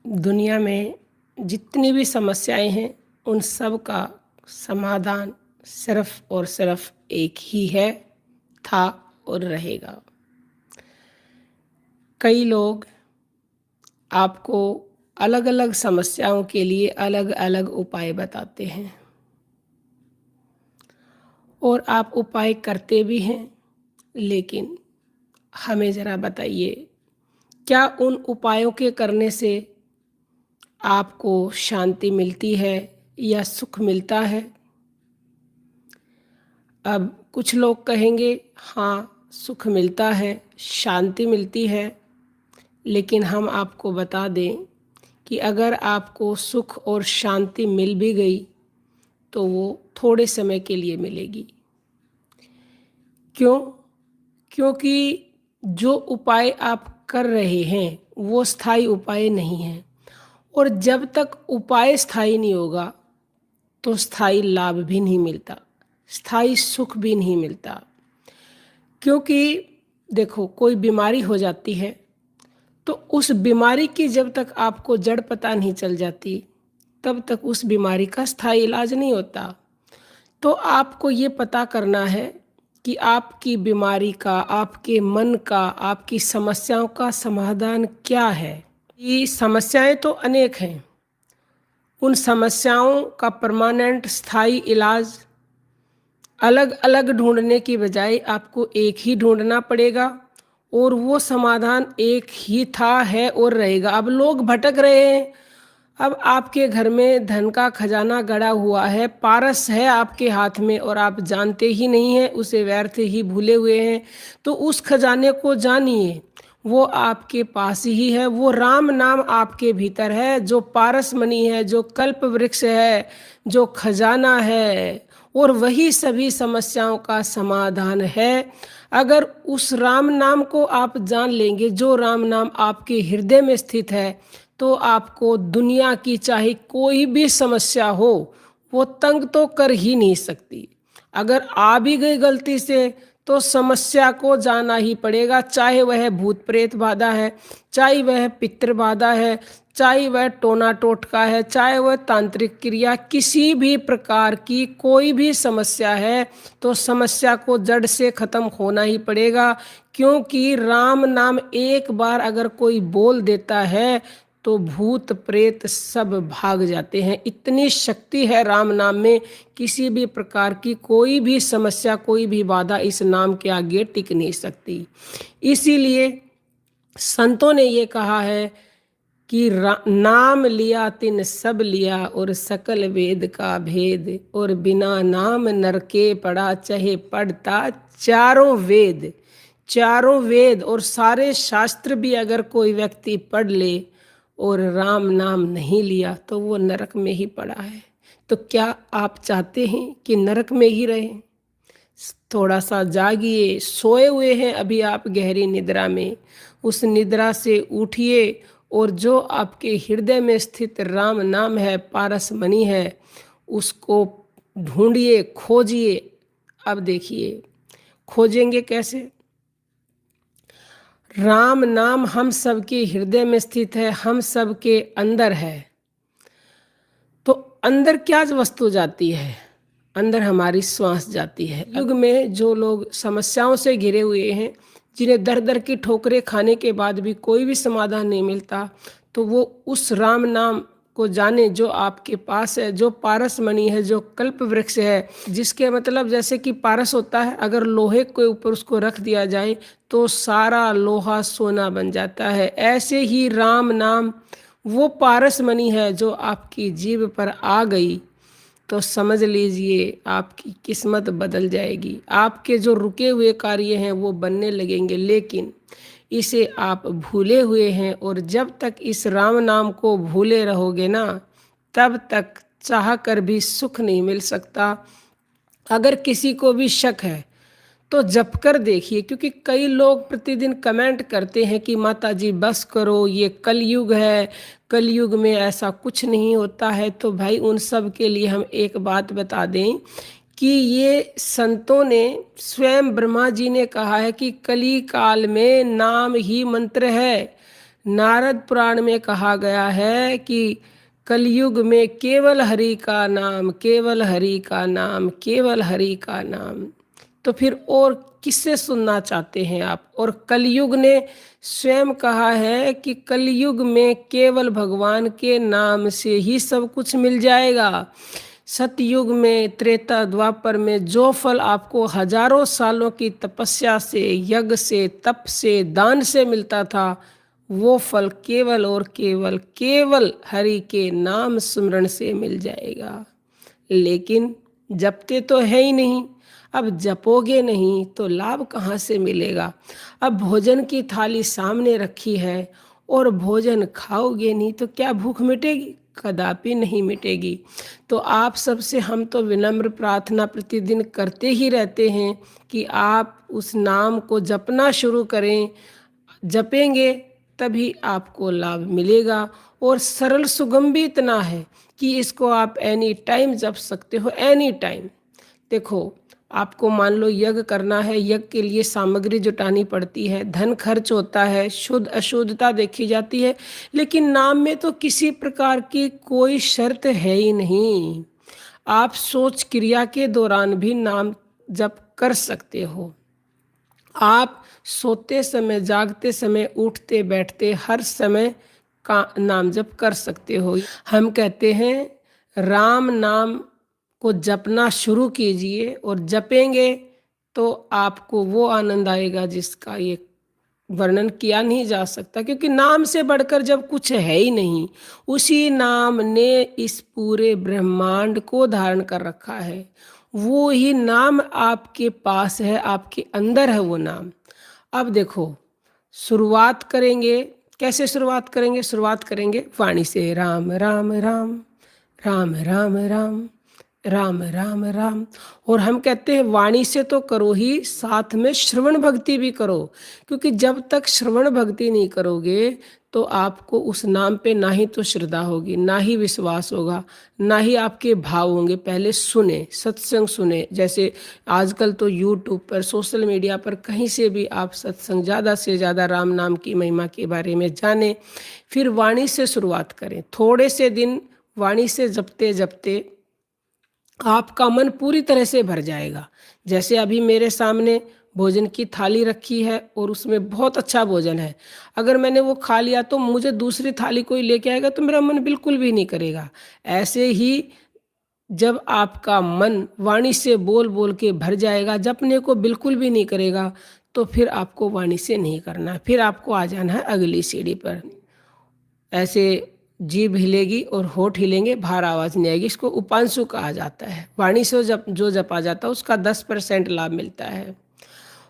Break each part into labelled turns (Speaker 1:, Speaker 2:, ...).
Speaker 1: दुनिया में जितनी भी समस्याएं हैं उन सब का समाधान सिर्फ और सिर्फ एक ही है, था और रहेगा। कई लोग आपको अलग अलग समस्याओं के लिए अलग अलग उपाय बताते हैं और आप उपाय करते भी हैं, लेकिन हमें ज़रा बताइए, क्या उन उपायों के करने से आपको शांति मिलती है या सुख मिलता है? अब कुछ लोग कहेंगे हाँ, सुख मिलता है, शांति मिलती है, लेकिन हम आपको बता दें कि अगर आपको सुख और शांति मिल भी गई तो वो थोड़े समय के लिए मिलेगी। क्यों? क्योंकि जो उपाय आप कर रहे हैं वो स्थायी उपाय नहीं है, और जब तक उपाय स्थायी नहीं होगा तो स्थायी लाभ भी नहीं मिलता, स्थायी सुख भी नहीं मिलता। क्योंकि देखो, कोई बीमारी हो जाती है तो उस बीमारी की जब तक आपको जड़ पता नहीं चल जाती तब तक उस बीमारी का स्थायी इलाज नहीं होता। तो आपको ये पता करना है कि आपकी बीमारी का, आपके मन का, आपकी समस्याओं का समाधान क्या है। ये समस्याएं तो अनेक हैं, उन समस्याओं का परमानेंट स्थायी इलाज अलग अलग ढूंढने की बजाय आपको एक ही ढूंढना पड़ेगा, और वो समाधान एक ही था, है और रहेगा। अब लोग भटक रहे हैं। अब आपके घर में धन का खजाना गड़ा हुआ है, पारस है आपके हाथ में और आप जानते ही नहीं हैं, उसे व्यर्थ ही भूले हुए हैं। तो उस खजाने को जानिए, वो आपके पास ही है। वो राम नाम आपके भीतर है, जो पारस मणि है, जो कल्प वृक्ष है, जो खजाना है, और वही सभी समस्याओं का समाधान है। अगर उस राम नाम को आप जान लेंगे, जो राम नाम आपके हृदय में स्थित है, तो आपको दुनिया की चाहे कोई भी समस्या हो वो तंग तो कर ही नहीं सकती। अगर आ भी गई गलती से तो समस्या को जाना ही पड़ेगा, चाहे वह भूत प्रेत बाधा है, चाहे वह पितृ बाधा है, चाहे वह टोना टोटका है, चाहे वह तांत्रिक क्रिया, किसी भी प्रकार की कोई भी समस्या है तो समस्या को जड़ से खत्म होना ही पड़ेगा। क्योंकि राम नाम एक बार अगर कोई बोल देता है तो भूत प्रेत सब भाग जाते हैं। इतनी शक्ति है राम नाम में, किसी भी प्रकार की कोई भी समस्या, कोई भी बाधा इस नाम के आगे टिक नहीं सकती। इसीलिए संतों ने ये कहा है कि नाम लिया तिन सब लिया, और सकल वेद का भेद, और बिना नाम नरके पढ़ा, चाहे पढ़ता चारों वेद। चारों वेद और सारे शास्त्र भी अगर कोई व्यक्ति पढ़ ले और राम नाम नहीं लिया तो वो नरक में ही पड़ा है। तो क्या आप चाहते हैं कि नरक में ही रहें? थोड़ा सा जागिए। सोए हुए हैं अभी आप गहरी निद्रा में, उस निद्रा से उठिए और जो आपके हृदय में स्थित राम नाम है, पारस मणि है, उसको ढूंढिए, खोजिए। अब देखिए, खोजेंगे कैसे? राम नाम हम सबके हृदय में स्थित है, हम सबके अंदर है। तो अंदर क्या वस्तु जाती है? अंदर हमारी श्वास जाती है। युग में जो लोग समस्याओं से घिरे हुए हैं, जिन्हें दर दर की ठोकरें खाने के बाद भी कोई भी समाधान नहीं मिलता, तो वो उस राम नाम को जाने जो आपके पास है, जो पारस मणि है, जो कल्प वृक्ष है। जिसके मतलब जैसे कि पारस होता है, अगर लोहे के ऊपर उसको रख दिया जाए तो सारा लोहा सोना बन जाता है। ऐसे ही राम नाम वो पारस मणि है, जो आपकी जीभ पर आ गई तो समझ लीजिए आपकी किस्मत बदल जाएगी। आपके जो रुके हुए कार्य हैं वो बनने लगेंगे। लेकिन इसे आप भूले हुए हैं, और जब तक इस राम नाम को भूले रहोगे ना, तब तक चाह कर भी सुख नहीं मिल सकता। अगर किसी को भी शक है तो जप कर देखिए, क्योंकि कई लोग प्रतिदिन कमेंट करते हैं कि माता जी बस करो, ये कलयुग है, कलयुग में ऐसा कुछ नहीं होता है। तो भाई उन सब के लिए हम एक बात बता दें कि ये संतों ने, स्वयं ब्रह्मा जी ने कहा है कि कली काल में नाम ही मंत्र है। नारद पुराण में कहा गया है कि कलयुग में केवल हरि का नाम, केवल हरि का नाम, केवल हरि का नाम। तो फिर और किससे सुनना चाहते हैं आप? और कलयुग ने स्वयं कहा है कि कलयुग में केवल भगवान के नाम से ही सब कुछ मिल जाएगा। सतयुग में, त्रेता द्वापर में जो फल आपको हजारों सालों की तपस्या से, यज्ञ से, तप से, दान से मिलता था, वो फल केवल और केवल केवल हरि के नाम स्मरण से मिल जाएगा। लेकिन जपते तो है ही नहीं। अब जपोगे नहीं तो लाभ कहाँ से मिलेगा? अब भोजन की थाली सामने रखी है और भोजन खाओगे नहीं तो क्या भूख मिटेगी? कदापि नहीं मिटेगी। तो आप सबसे हम तो विनम्र प्रार्थना प्रतिदिन करते ही रहते हैं कि आप उस नाम को जपना शुरू करें। जपेंगे तभी आपको लाभ मिलेगा। और सरल सुगम भी इतना है कि इसको आप एनी टाइम जप सकते हो, एनी टाइम। देखो, आपको मान लो यज्ञ करना है, यज्ञ के लिए सामग्री जुटानी पड़ती है, धन खर्च होता है, शुद्ध अशुद्धता देखी जाती है, लेकिन नाम में तो किसी प्रकार की कोई शर्त है ही नहीं। आप सोच क्रिया के दौरान भी नाम जप कर सकते हो। आप सोते समय, जागते समय, उठते बैठते हर समय का नाम जप कर सकते हो। हम कहते हैं राम नाम को जपना शुरू कीजिए और जपेंगे तो आपको वो आनंद आएगा जिसका ये वर्णन किया नहीं जा सकता, क्योंकि नाम से बढ़कर जब कुछ है ही नहीं। उसी नाम ने इस पूरे ब्रह्मांड को धारण कर रखा है। वो ही नाम आपके पास है, आपके अंदर है वो नाम। अब देखो, शुरुआत करेंगे, कैसे शुरुआत करेंगे? शुरुआत करेंगे वाणी से, राम राम राम, राम राम राम, राम राम राम। और हम कहते हैं वाणी से तो करो ही, साथ में श्रवण भक्ति भी करो, क्योंकि जब तक श्रवण भक्ति नहीं करोगे तो आपको उस नाम पे ना ही तो श्रद्धा होगी, ना ही विश्वास होगा, ना ही आपके भाव होंगे। पहले सुने, सत्संग सुने। जैसे आजकल तो यूट्यूब पर, सोशल मीडिया पर कहीं से भी आप सत्संग ज़्यादा से ज़्यादा राम नाम की महिमा के बारे में जानें। फिर वाणी से शुरुआत करें। थोड़े से दिन वाणी से जपते जपते आपका मन पूरी तरह से भर जाएगा। जैसे अभी मेरे सामने भोजन की थाली रखी है और उसमें बहुत अच्छा भोजन है, अगर मैंने वो खा लिया तो मुझे दूसरी थाली कोई लेके आएगा तो मेरा मन बिल्कुल भी नहीं करेगा। ऐसे ही जब आपका मन वाणी से बोल बोल के भर जाएगा, जपने को बिल्कुल भी नहीं करेगा, तो फिर आपको वाणी से नहीं करना है, फिर आपको आ जाना है अगली सीढ़ी पर। ऐसे जीभ हिलेगी और होठ हिलेंगे, बाहर आवाज़ नहीं आएगी। इसको उपांशु कहा जाता है। वाणी से जो जपा जाता है उसका 10% लाभ मिलता है,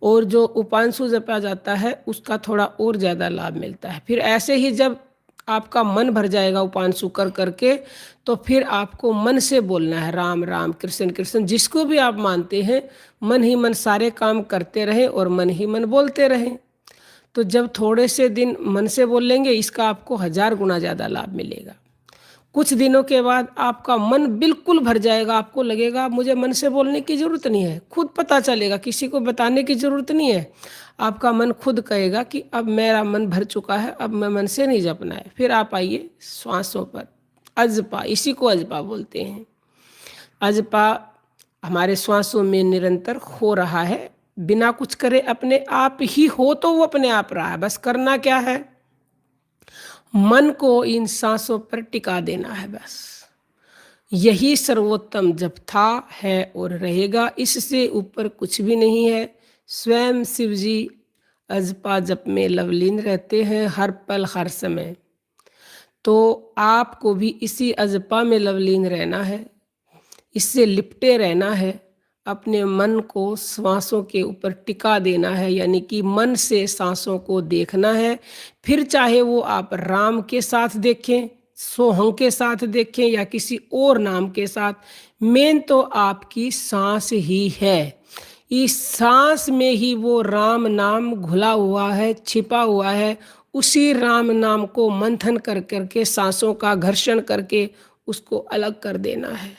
Speaker 1: और जो उपांशु जपा जाता है उसका थोड़ा और ज़्यादा लाभ मिलता है। फिर ऐसे ही जब आपका मन भर जाएगा उपांशु कर करके, तो फिर आपको मन से बोलना है राम राम, कृष्ण कृष्ण, जिसको भी आप मानते हैं। मन ही मन सारे काम करते रहें और मन ही मन बोलते रहें। तो जब थोड़े से दिन मन से बोल लेंगे, इसका आपको 1000 गुना ज़्यादा लाभ मिलेगा। कुछ दिनों के बाद आपका मन बिल्कुल भर जाएगा, आपको लगेगा मुझे मन से बोलने की ज़रूरत नहीं है, खुद पता चलेगा, किसी को बताने की ज़रूरत नहीं है। आपका मन खुद कहेगा कि अब मेरा मन भर चुका है, अब मैं मन से नहीं जपना है। फिर आप आइए श्वासों पर, अजपा, इसी को अजपा बोलते हैं। अजपा हमारे श्वासों में निरंतर हो रहा है, बिना कुछ करे अपने आप ही हो, तो वो अपने आप रहा है। बस करना क्या है? मन को इन सांसों पर टिका देना है बस। यही सर्वोत्तम जप था, है और रहेगा। इससे ऊपर कुछ भी नहीं है। स्वयं शिव जी अजपा जप में लवलीन रहते हैं हर पल हर समय। तो आपको भी इसी अजपा में लवलीन रहना है, इससे लिपटे रहना है। अपने मन को सांसों के ऊपर टिका देना है, यानी कि मन से सांसों को देखना है। फिर चाहे वो आप राम के साथ देखें, सोहंग के साथ देखें या किसी और नाम के साथ, मेन तो आपकी सांस ही है। इस सांस में ही वो राम नाम घुला हुआ है, छिपा हुआ है। उसी राम नाम को मंथन कर करके, सांसों का घर्षण करके उसको अलग कर देना है।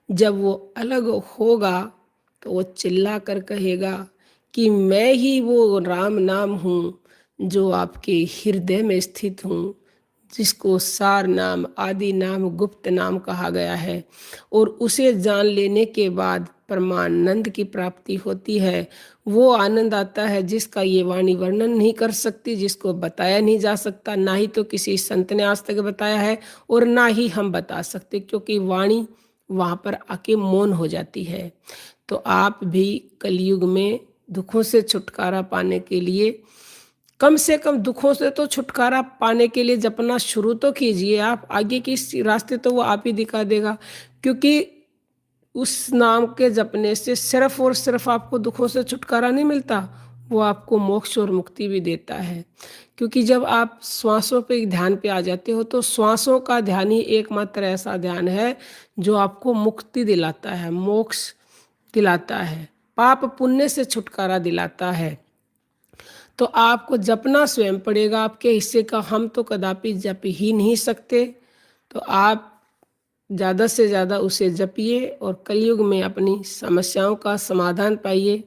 Speaker 1: जब वो अलग होगा तो वो चिल्ला कर कहेगा कि मैं ही वो राम नाम हूँ जो आपके हृदय में स्थित हूँ, जिसको सार नाम, आदि नाम, गुप्त नाम कहा गया है, और उसे जान लेने के बाद परमानंद की प्राप्ति होती है। वो आनंद आता है जिसका ये वाणी वर्णन नहीं कर सकती, जिसको बताया नहीं जा सकता, ना ही तो किसी संत ने आज तक बताया है और ना ही हम बता सकते, क्योंकि वाणी वहाँ पर आके मौन हो जाती है। तो आप भी कलयुग में दुखों से छुटकारा पाने के लिए, कम से कम दुखों से तो छुटकारा पाने के लिए जपना शुरू तो कीजिए। आप आगे की रास्ते तो वो आप ही दिखा देगा, क्योंकि उस नाम के जपने से सिर्फ और सिर्फ आपको दुखों से छुटकारा नहीं मिलता, वो आपको मोक्ष और मुक्ति भी देता है। क्योंकि जब आप श्वासों पे ध्यान पे आ जाते हो, तो श्वासों का ध्यान ही एकमात्र ऐसा ध्यान है जो आपको मुक्ति दिलाता है, मोक्ष दिलाता है, पाप पुण्य से छुटकारा दिलाता है। तो आपको जपना स्वयं पड़ेगा, आपके हिस्से का हम तो कदापि जप ही नहीं सकते। तो आप ज़्यादा से ज़्यादा उसे जपिए और कलयुग में अपनी समस्याओं का समाधान पाइए।